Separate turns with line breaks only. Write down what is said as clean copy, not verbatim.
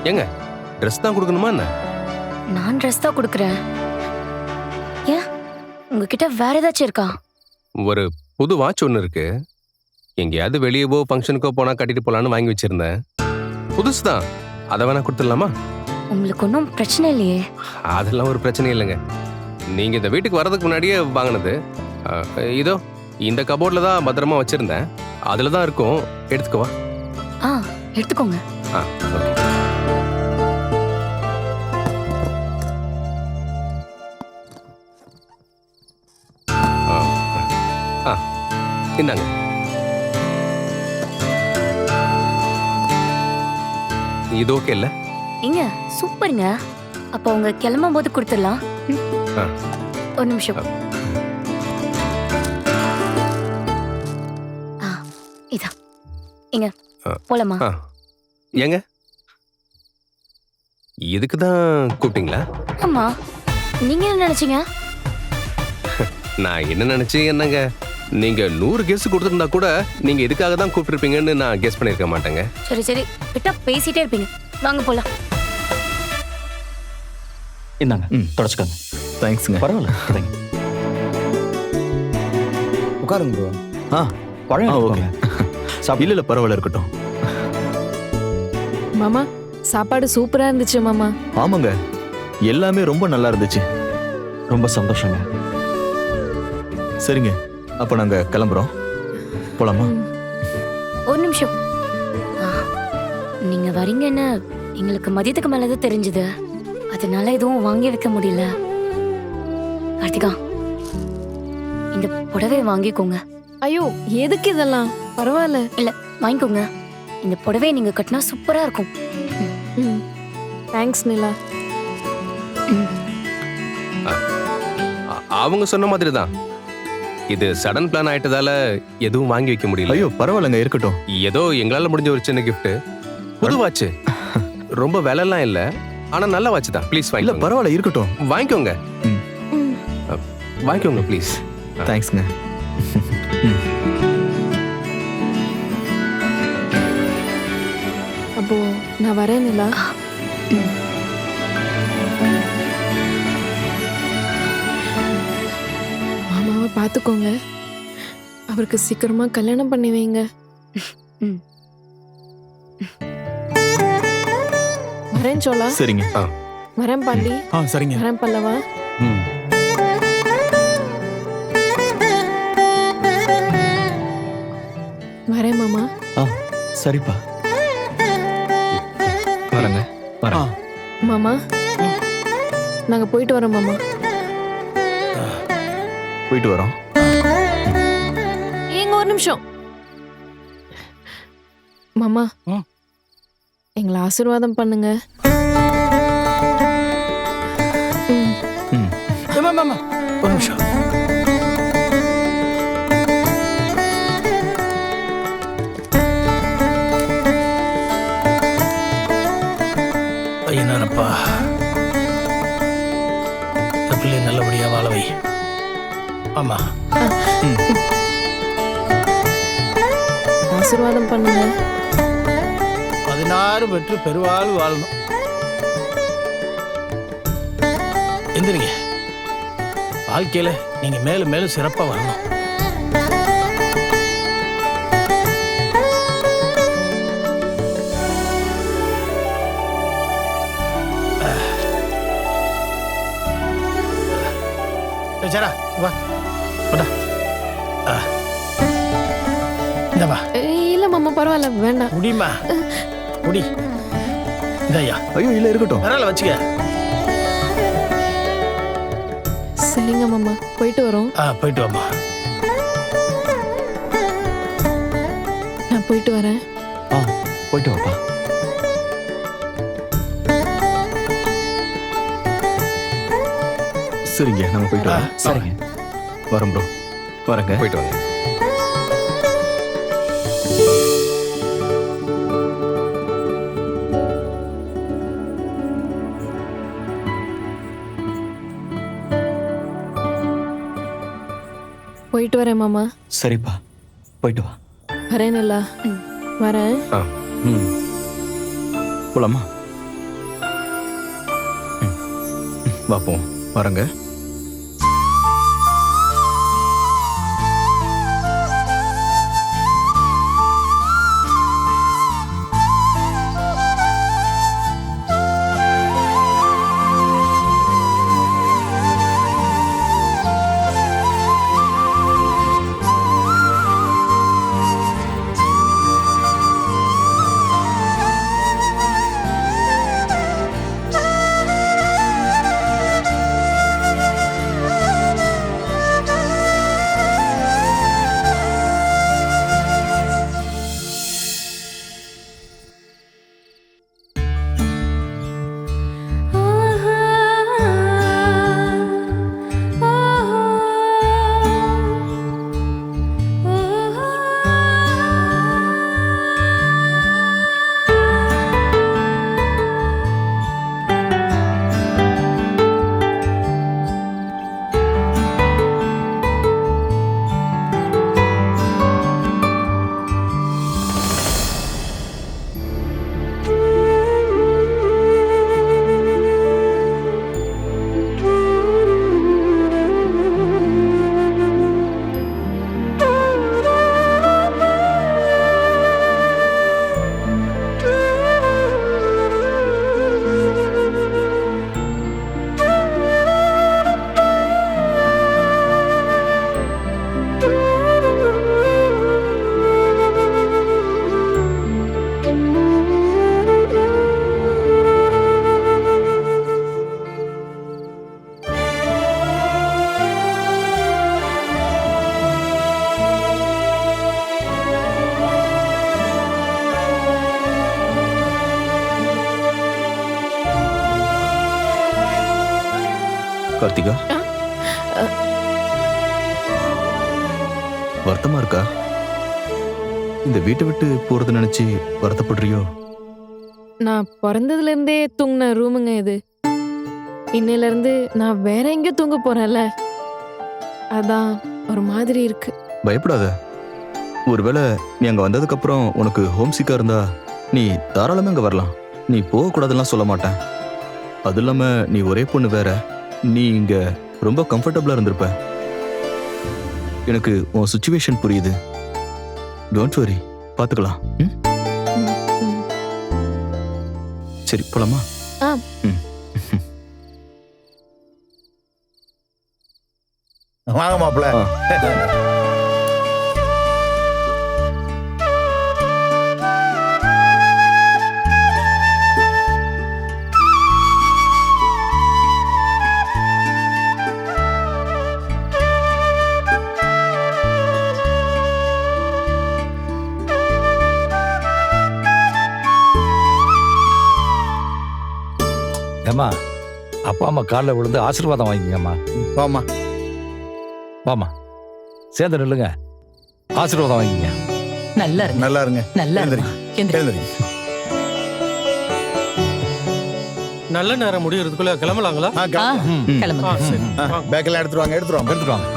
ஏங்க ட்ரெஸ் தான் கொடுக்கணுமா என்ன?
நான் ட்ரெஸ் தான் கொடுக்குறேன். ஏன் உங்ககிட்ட வேற ஏதாச்சும் இருக்கா?
ஒரு புது வாட்ச் ஒன்று இருக்கு. எங்கேயாவது வெளியவோ ஃபங்க்ஷனுக்கோ போனா கட்டிட்டு போலான்னு வாங்கி வச்சிருந்தேன். புதுசு தான். அதை வேணா கொடுத்துடலாமா?
உங்களுக்கு ஒன்றும் பிரச்சனை இல்லையே?
அதெல்லாம் ஒரு பிரச்சனை இல்லைங்க. நீங்க இந்த வீட்டுக்கு வர்றதுக்கு முன்னாடியே வாங்கினது. இதோ இந்த கபோர்ட்ல தான் பத்திரமா வச்சிருந்தேன். அதுல தான் இருக்கும். எடுத்துக்கவா?
ஆ எடுத்துக்கோங்க.
ஓகே. இந்தாங்க. இது ஓகே இல்ல?
ஏங்க சூப்பருங்க. அப்போ உங்க கிளம்பும் போது கொடுத்துடலாம். ஒரு நிமிஷம். இதா இங்க போலாமா?
ஏங்க இதுக்கு தான் கூப்பிட்டீங்களா?
ஆமா. நீங்க என்ன நினைச்சீங்க?
நான் என்ன நினைச்சேன் என்னங்க, நீங்க 100 கெஸ் கொடுத்திருந்தா கூட நீங்க இதுக்காக தான் கூப்பிட்டுருப்பீங்கன்னு நான் கெஸ் பண்ணிருக்க மாட்டேங்க.
சரி சரி விட்டா பேசிட்டே இருப்பீங்க. வாங்க போலாம்.
இந்தாங்க தொடச்சுக்கோங்க.
தேங்க்ஸ்ங்க.
பரவாயில்ல தேங்க்.
உட்காருங்க ப்ரோ.
பழம்
ஓகே. இல்ல பரவாயில்ல இருக்கட்டும்.
மாமா சாப்பாடு சூப்பரா இருந்துச்சு மாமா.
ஆமாங்க, எல்லாமே ரொம்ப நல்லா இருந்துச்சு.
ரொம்ப சந்தோஷங்க.
சரிங்க, அப்ப நாங்க கிளம்புறோம். போலாமா?
ஒரு நிமிஷம். நீங்க வரீங்கன்னு எங்களுக்கு மதியத்துக்கு மேலதான் தெரிஞ்சது. அதனால எதுவும் வாங்கி வைக்க முடியல. கார்த்திகா, இந்த புடவை வாங்கிக்கோங்க.
ஐயோ எதுக்கு இதெல்லாம்? பரவாயில்ல.
இல்ல வாங்கிக்கோங்க. இந்த புடவை நீங்க கட்டினா சூப்பரா இருக்கும்.
தேங்க்ஸ் நிலா.
அவங்க சொன்ன மாதிரி தான். இது சடன் பிளான் ஆயிட்டதால எதுவும் வாங்கி வைக்க முடியல.
ஐயோ பரவாயில்லங்க, இருக்கட்டும்.
ஏதோ எங்களால முடிஞ்ச ஒரு சின்ன கிஃப்ட். புது வாட்ச். ரொம்ப விலைலாம் இல்ல, ஆனா நல்ல வாட்ச் தான். ப்ளீஸ்
இல்ல பரவாயில்ல இருக்கட்டும்.
வாங்கிக்கோங்க. வாங்கிக்கோங்க ப்ளீஸ்.
தேங்க்ஸ்ங்க.
அப்போ நான் வரேன் நிலா. மாமாவை பார்த்துக்கோங்க. அவருக்கு சீக்கிரமா கல்யாணம் பண்ணி வைங்க. வரேன் சோலா.
சரிங்க.
வரேன் பாண்டி.
சரிங்க.
வரேன் பல்லவா. வரேன் மாமா.
சரிப்பா.
வரேங்க. வரேன்.
மாமா நாங்க போயிட்டு வரோம் மாமா.
போயிட்டு வரோம்.
ஏங்க ஒரு நிமிஷம். மாமா எங்களை ஆசீர்வாதம் பண்ணுங்க.
ஒரு நிமிஷம். ஐயனாரப்பா, பிள்ளை நல்லபடியா வாழவை. ஆமா,
ஆசீர்வாதம் பண்ணுங்க.
16 பெற்று பெருவாழ் வாழணும். எந்திரிங்க. வாழ்க்கையில நீங்க மேலும் மேலும் சிறப்பா வரணும். சரா வா இந்தவா.
இல்ல மாமா பரவாயில்ல வேண்டாம்.
முடியுமா? முடி. இதையா.
ஐயோ இல்ல இருக்கட்டும்.
பரவாயில்ல வச்சுக்க.
சரிங்க மாமா போயிட்டு வரோம்.
போயிட்டு வாமா.
நான் போயிட்டு வரேன்.
போயிட்டு வாப்பா.
சரிங்க, நம்ம போயிட்டு வரோம்.
சரிங்க.
வரோம் ப்ரோ. வரேங்க.
போயிட்டு வாங்க.
போயிட்டு வரேன் மாமா.
சரிப்பா போயிட்டு வா.
வரேன் நிலா. வரேன்.
போலாமா? பார்ப்போம். வரேங்க. கார்த்திகா, வருத்தமா இருக்கா? இந்த வீட்டை விட்டு போறது நினைச்சு வருத்தப்படுறியோ?
நான் பிறந்ததுல இருந்தே தூங்கின ரூமுங்க இது. இன்னையில இருந்து நான் வேற எங்கேயோ தூங்க போறேன்ல, அதான் ஒரு மாதிரி இருக்கு.
பயப்படாத. ஒருவேளை நீ அங்க வந்ததுக்கு அப்புறம் உனக்கு ஹோம் சிக்கா இருந்தா நீ தாராளமா அங்க வரலாம். நீ போக கூடாதுலாம் சொல்ல மாட்டேன். அது இல்லாம நீ ஒரே பொண்ணு வேற. நீ இங்க ரொம்ப கம்ஃபர்டபுளா இருந்திருப்ப. எனக்கு உன் சுச்சுவேஷன் புரியுது. டோன்ட் வரி, பாத்துக்கலாம். ம்?
ம், ம்.
சரி, போலாமா?
ஆ.
ம்.
வாங்க மாப்பிள்ள.
ஏம்மா, அப்பா அம்மா காலில் விழுந்து ஆசீர்வாதம் வாங்கிக்கங்கம்மா.
வாமா.
வாம்மா, சேர்ந்து நில்லுங்க. ஆசீர்வாதம் வாங்கிங்க.
நல்லா இருங்க,
நல்லா இருங்க.
நல்லா இருங்க.
எழுந்திருங்க.
நல்ல நேரம் முடியறதுக்குள்ள கிளம்பலாங்களா?
கிளம்புங்க.
கிளம்புங்க.
சரி.
பேக்கெல்லாம் எடுத்துருவாங்க.
எடுத்துட்டு வாங்க.